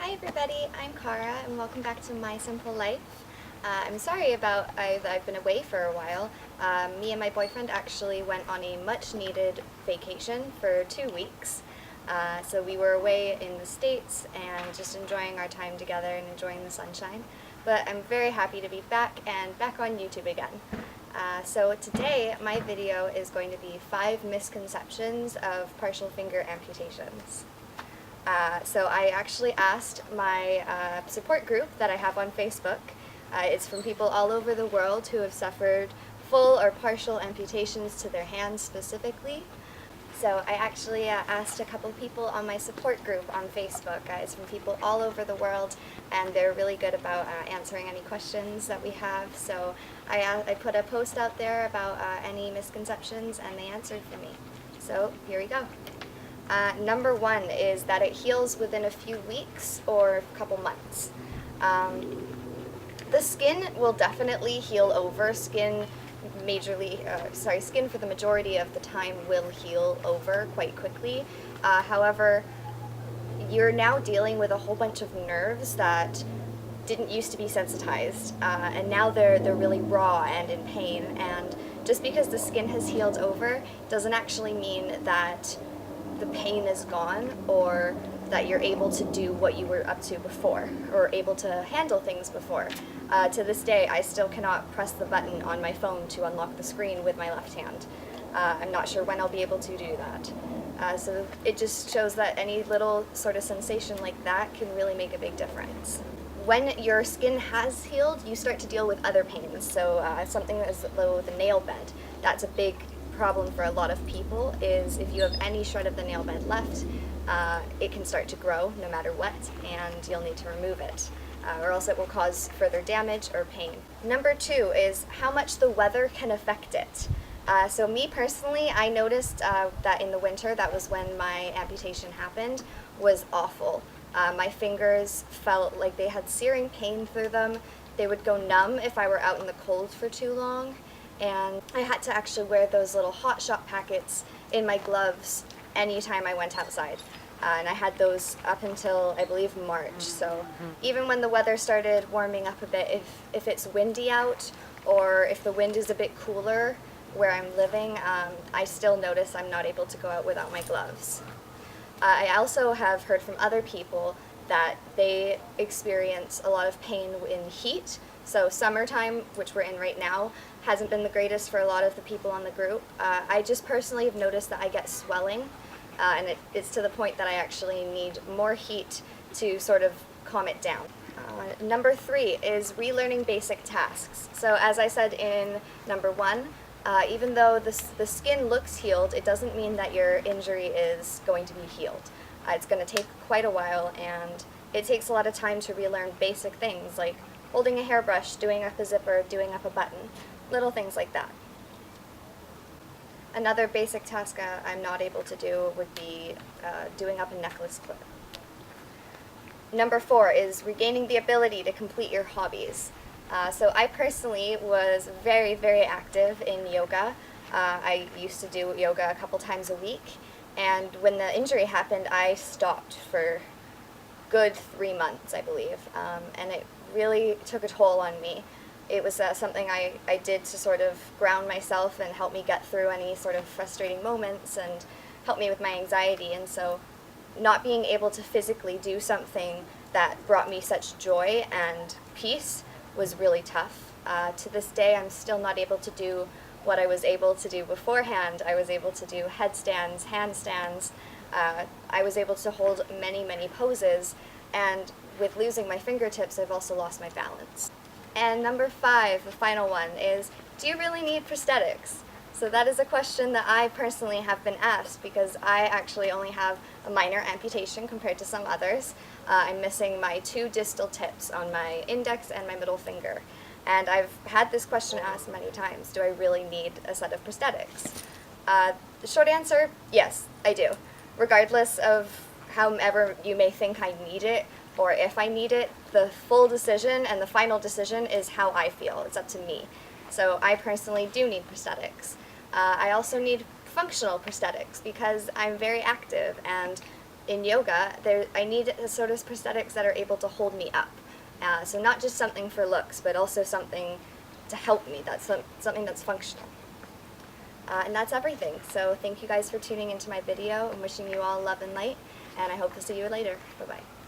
Hi everybody, I'm Cara and welcome back to My Simple Life. I'm sorry about I've been away for a while. Me and my boyfriend actually went on a much needed vacation for 2 weeks. So we were away in the States and just enjoying our time together and enjoying the sunshine. But I'm very happy to be back and back on YouTube again. So today my video is going to be 5 misconceptions of partial finger amputations. So I actually asked my support group that I have on Facebook. It's from people all over the world who have suffered full or partial amputations to their hands specifically. So I actually asked a couple people on my support group on Facebook. It's from people all over the world, and they're really good about answering any questions that we have. So I put a post out there about any misconceptions, and they answered for me. So here we go. Number 1 is that it heals within a few weeks or a couple months. The skin will definitely heal over. Skin for the majority of the time will heal over quite quickly. However, you're now dealing with a whole bunch of nerves that didn't used to be sensitized, and now they're really raw and in pain. And just because the skin has healed over doesn't actually mean that the pain is gone or that you're able to do what you were up to before or able to handle things before. To this day, I still cannot press the button on my phone to unlock the screen with my left hand. I'm not sure when I'll be able to do that. So it just shows that any little sort of sensation like that can really make a big difference. When your skin has healed, you start to deal with other pains. So something as low as the nail bed, that's a big problem for a lot of people. Is if you have any shred of the nail bed left, it can start to grow no matter what, and you'll need to remove it, or else it will cause further damage or pain. Number 2 is how much the weather can affect it. So me personally, I noticed that in the winter, that was when my amputation happened, was awful. My fingers felt like they had searing pain through them. They would go numb if I were out in the cold for too long. And I had to actually wear those little Hot Shot packets in my gloves anytime I went outside. And I had those up until, I believe, March. So even when the weather started warming up a bit, if it's windy out or if the wind is a bit cooler where I'm living, I still notice I'm not able to go out without my gloves. I also have heard from other people that they experience a lot of pain in heat. So summertime, which we're in right now, hasn't been the greatest for a lot of the people on the group. I just personally have noticed that I get swelling, and it's to the point that I actually need more heat to sort of calm it down. Number 3 is relearning basic tasks. So as I said in number 1, even though the skin looks healed, it doesn't mean that your injury is going to be healed. It's going to take quite a while, and it takes a lot of time to relearn basic things like holding a hairbrush, doing up a zipper, doing up a button, little things like that. Another basic task I'm not able to do would be doing up a necklace clip. Number 4 is regaining the ability to complete your hobbies. So I personally was very, very active in yoga. I used to do yoga a couple times a week, and when the injury happened, I stopped for good 3 months, I believe, and it really took a toll on me. It was something I did to sort of ground myself and help me get through any sort of frustrating moments and help me with my anxiety. And so not being able to physically do something that brought me such joy and peace was really tough. To this day, I'm still not able to do what I was able to do beforehand. I was able to do headstands, handstands. I was able to hold many, many poses, and with losing my fingertips, I've also lost my balance. And number 5, the final one, is do you really need prosthetics? So that is a question that I personally have been asked because I actually only have a minor amputation compared to some others. I'm missing my 2 distal tips on my index and my middle finger. And I've had this question asked many times, do I really need a set of prosthetics? The short answer, yes, I do. Regardless of however you may think I need it, or if I need it, the full decision and the final decision is how I feel. It's up to me. So I personally do need prosthetics. I also need functional prosthetics because I'm very active, and in yoga, I need sort of prosthetics that are able to hold me up. So not just something for looks, but also something to help me. That's something that's functional. And that's everything. So thank you guys for tuning into my video. I'm wishing you all love and light, and I hope to see you later. Bye-bye.